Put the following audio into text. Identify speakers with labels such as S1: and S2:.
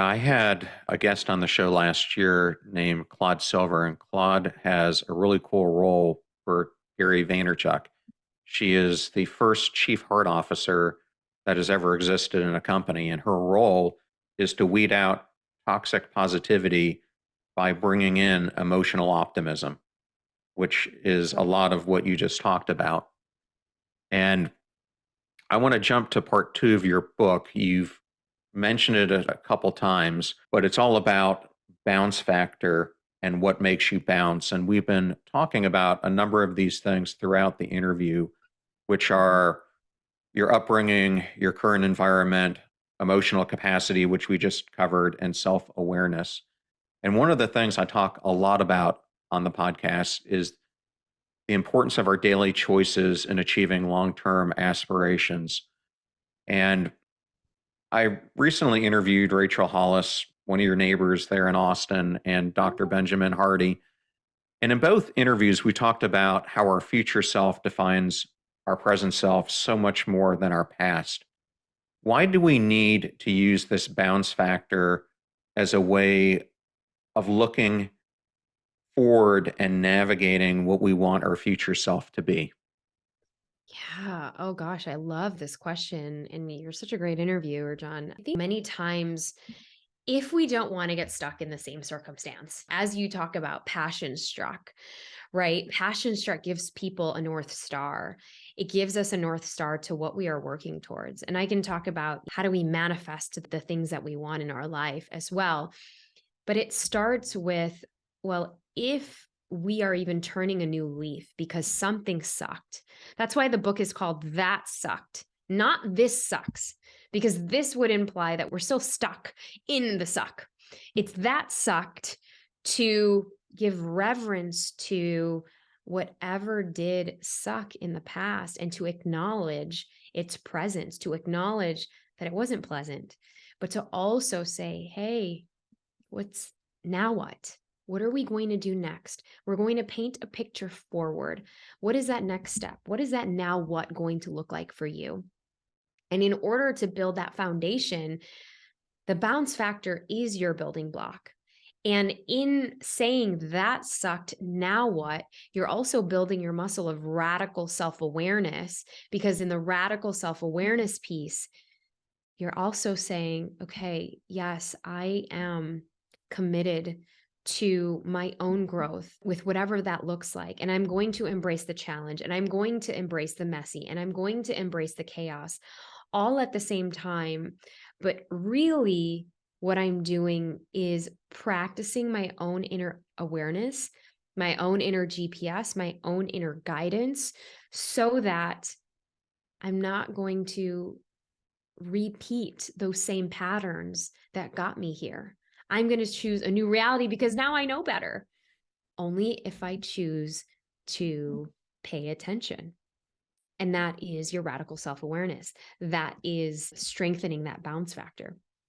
S1: I had a guest on the show last year named Claude Silver, and Claude has a really cool role for Gary Vaynerchuk. She is the first chief heart officer that has ever existed in a company, and her role is to weed out toxic positivity by bringing in emotional optimism, which is a lot of what you just talked about. And I want to jump to part two of your book. You've mentioned it a couple times, but it's all about bounce factor and what makes you bounce. And we've been talking about a number of these things throughout the interview, which are your upbringing, your current environment, emotional capacity, which we just covered, and self awareness. And one of the things I talk a lot about on the podcast is the importance of our daily choices in achieving long term aspirations. And I recently interviewed Rachel Hollis, one of your neighbors there in Austin, and Dr. Benjamin Hardy. And in both interviews, we talked about how our future self defines our present self so much more than our past. Why do we need to use this bounce factor as a way of looking forward and navigating what we want our future self to be?
S2: Yeah. Oh gosh, I love this question. And you're such a great interviewer, John. I think many times, if we don't want to get stuck in the same circumstance, as you talk about passion struck, right? Passion struck gives people a North Star. It gives us a North Star to what we are working towards. And I can talk about how do we manifest the things that we want in our life as well. But it starts with, well, if we are even turning a new leaf because something sucked. That's why the book is called That Sucked, not This Sucks, because this would imply that we're still stuck in the suck. It's that sucked to give reverence to whatever did suck in the past and to acknowledge its presence, to acknowledge that it wasn't pleasant, but to also say, hey, what's now what? What are we going to do next? We're going to paint a picture forward. What is that next step? What is that now what going to look like for you? And in order to build that foundation, the bounce factor is your building block. And in saying that sucked, now what? You're also building your muscle of radical self awareness, because in the radical self awareness piece, you're also saying, okay, yes, I am committed to my own growth with whatever that looks like. And I'm going to embrace the challenge, and I'm going to embrace the messy, and I'm going to embrace the chaos all at the same time. But really, what I'm doing is practicing my own inner awareness, my own inner GPS, my own inner guidance, so that I'm not going to repeat those same patterns that got me here. I'm going to choose a new reality because now I know better. Only if I choose to pay attention. And that is your radical self awareness. That is strengthening that bounce factor.